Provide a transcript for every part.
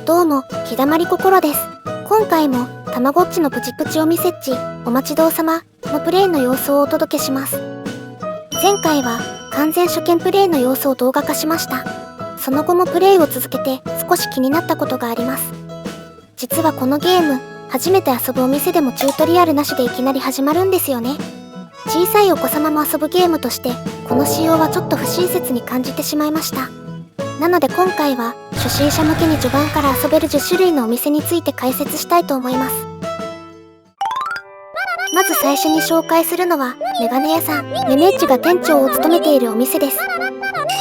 どうも、ひだまり心です。今回も、たまごっちのプチプチおみせっち、お待ちどうさまのプレイの様子をお届けします。前回は、完全初見プレイの様子を動画化しました。その後もプレイを続けて少し気になったことがあります。実はこのゲーム、初めて遊ぶお店でもチュートリアルなしでいきなり始まるんですよね。小さいお子様も遊ぶゲームとして、この仕様はちょっと不親切に感じてしまいました。なので今回は、初心者向けに序盤から遊べる10種類のお店について解説したいと思います。まず最初に紹介するのは、メガネ屋さん、メメッチが店長を務めているお店です。こ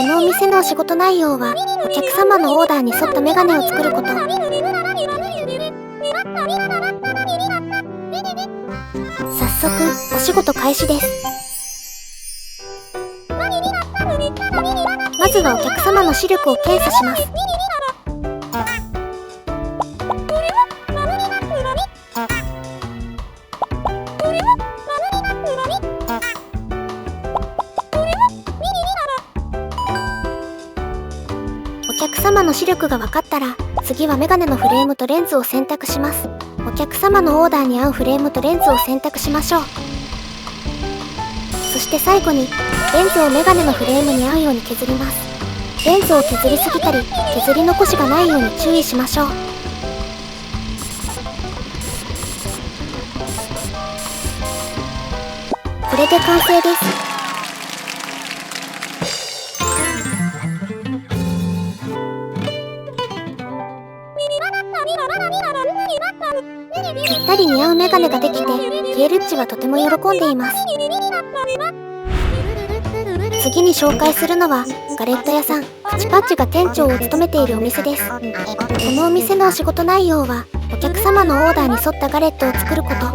のお店のお仕事内容は、お客様のオーダーに沿ったメガネを作ること。早速、お仕事開始です。まずはお客様の視力を検査します。お客様の視力が分かったら、次はメガネのフレームとレンズを選択します。お客様のオーダーに合うフレームとレンズを選択しましょう。そして最後に、レンズをメガネのフレームに合うように削ります。レンズを削りすぎたり、削り残しがないように注意しましょう。これで完成です。ぴったり似合うメガネができて、ピエルッチはとても喜んでいます。次に紹介するのは、ガレット屋さん、プチパッチが店長を務めているお店です。このお店のお仕事内容は、お客様のオーダーに沿ったガレットを作ること。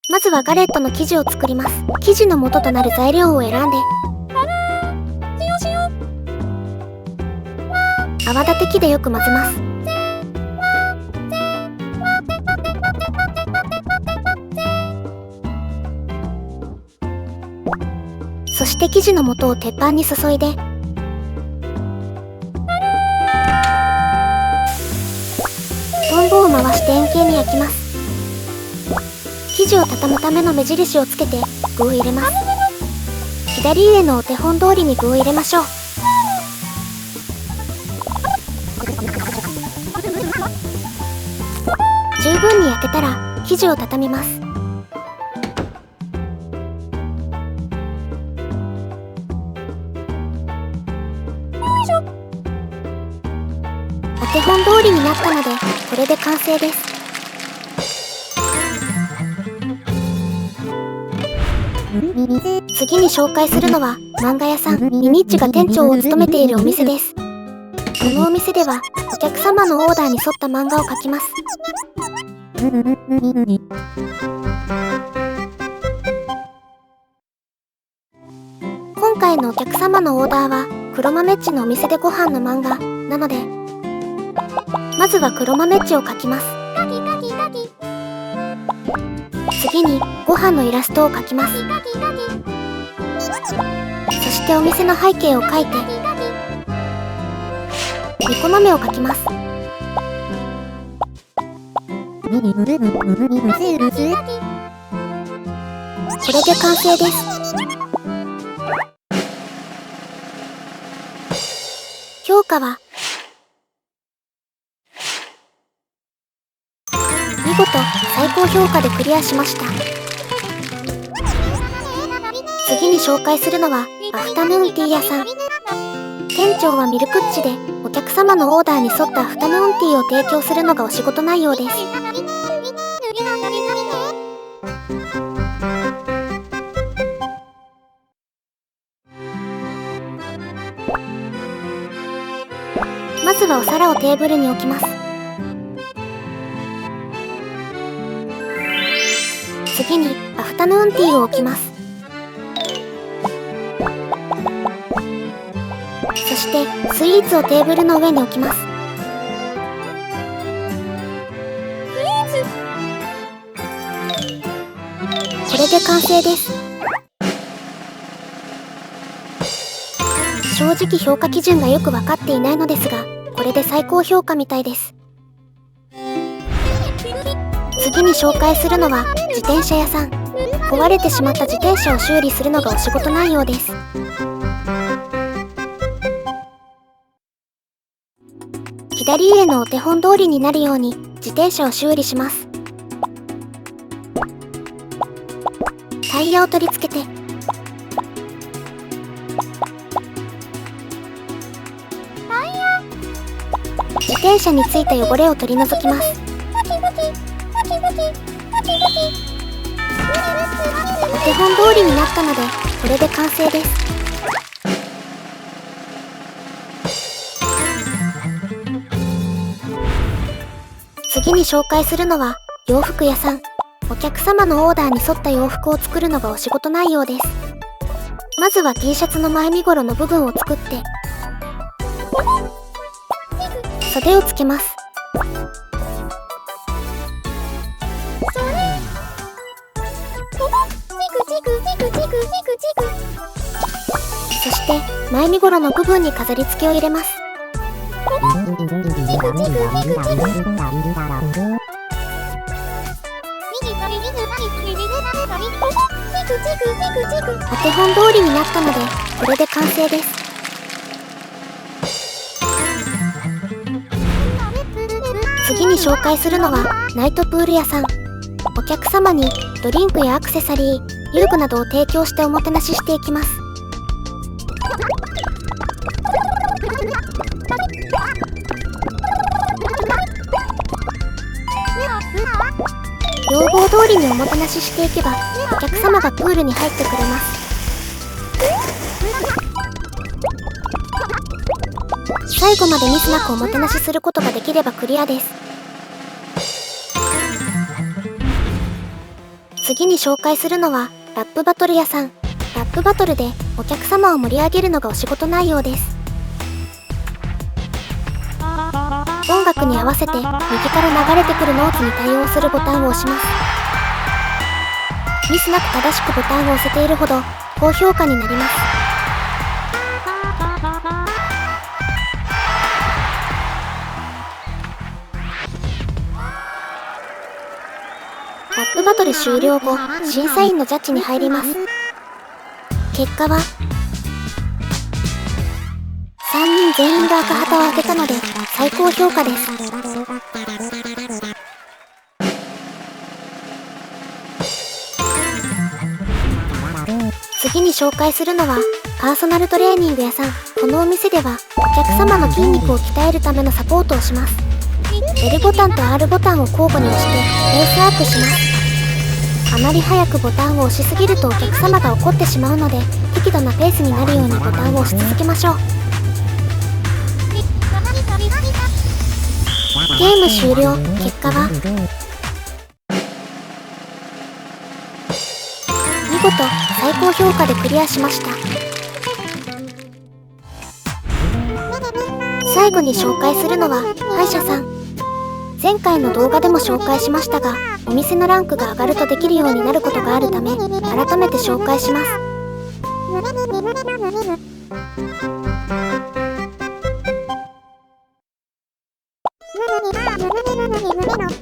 まずはガレットの生地を作ります。生地の元となる材料を選んで、泡立て器でよく混ぜます。そして生地の素を鉄板に注いで、トンボを回して円形に焼きます。生地を畳むための目印をつけて具を入れます。左上のお手本通りに具を入れましょう。十分に焼けたら生地を畳みます。お手本通りになったので、これで完成です。次に紹介するのは、漫画屋さん、ミニッチが店長を務めているお店です。このお店では、お客様のオーダーに沿った漫画を描きます。今回のお客様のオーダーは、黒豆っちのお店でご飯の漫画なので、まずは黒豆っちを描きます。次にご飯のイラストを描きます。そしてお店の背景を描いて、ニコ豆を描きます。これで完成です。評価は見事最高評価でクリアしました。次に紹介するのはアフタヌーンティー屋さん。店長はミルクッチでお客様のオーダーに沿ったアフタヌーンティーを提供するのがお仕事内容です。まずはお皿をテーブルに置きます。次にアフタヌーンティーを置きます。そしてスイーツをテーブルの上に置きます。で完成です。正直評価基準がよく分かっていないのですが、これで最高評価みたいです。次に紹介するのは自転車屋さん。壊れてしまった自転車を修理するのがお仕事内容です。左上のお手本通りになるように自転車を修理します。タイヤを取り付けて、自転車についた汚れを取り除きます。お手本通りになったので、これで完成です。次に紹介するのは洋服屋さん。お客様のオーダーに沿った洋服を作るのがお仕事内容です。まずは T シャツの前身頃の部分を作って袖をつけます。そして前身頃の部分に飾り付けを入れます。お手本通りになったので、これで完成です。次に紹介するのはナイトプール屋さん。お客様にドリンクやアクセサリー、遊具などを提供しておもてなししていきます。要望通りにおもてなししていけば、お客様がプールに入ってくれます。最後までミスなくおもてなしすることができればクリアです。次に紹介するのはラップバトル屋さん。ラップバトルでお客様を盛り上げるのがお仕事内容です。音楽に合わせて右から流れてくるノーツに対応するボタンを押します。ミスなく正しくボタンを押せているほど高評価になります。ラップバトル終了後、審査員のジャッジに入ります。結果は3人全員が赤旗を上げたので最高評価です。次に紹介するのはパーソナルトレーニング屋さん。このお店ではお客様の筋肉を鍛えるためのサポートをします。L ボタンと R ボタンを交互に押してペースアップします。あまり早くボタンを押しすぎるとお客様が怒ってしまうので、適度なペースになるようにボタンを押し続けましょう。ゲーム終了。結果は見事最高評価でクリアしました。最後に紹介するのは歯医者さん。前回の動画でも紹介しましたが、お店のランクが上がるとできるようになることがあるため、改めて紹介します。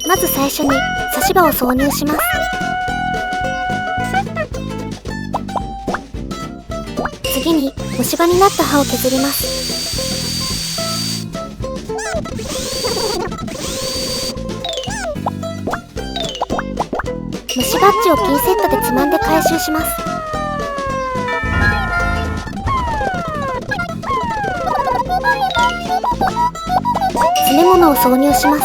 まず最初に差し歯を挿入します。次に虫歯になった歯を削ります。虫バッジをピンセットでつまんで回収します。詰め物を挿入します。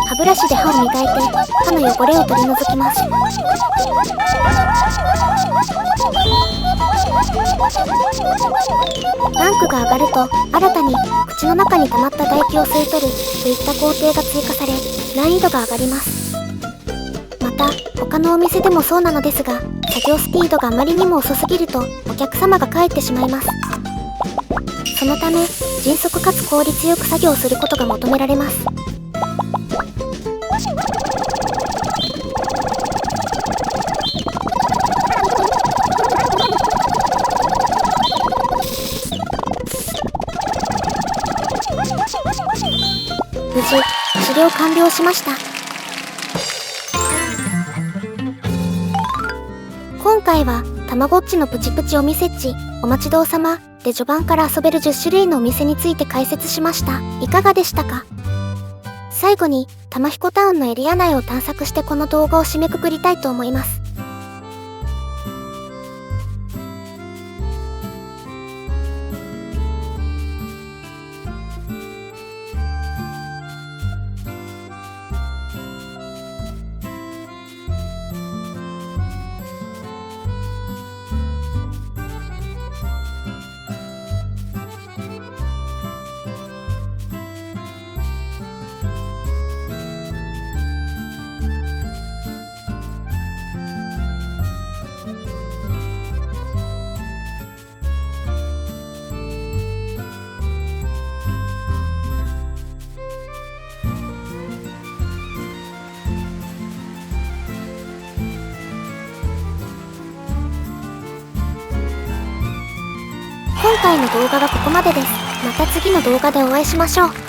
歯ブラシで歯を磨いて歯の汚れを取り除きます。ランクが上がると新たに口の中に溜まった唾液を吸い取るといった工程が追加され、難易度が上がります。また他のお店でもそうなのですが、作業スピードがあまりにも遅すぎるとお客様が帰ってしまいます。そのため、迅速かつ効率よく作業することが求められます。無事、治療完了しました。今回は、たまごっちのプチプチお店っち、お待ちどうさまで序盤から遊べる10種類のお店について解説しました。いかがでしたか？最後に、たまひこタウンのエリア内を探索してこの動画を締めくくりたいと思います。今回の動画はここまでです。また次の動画でお会いしましょう。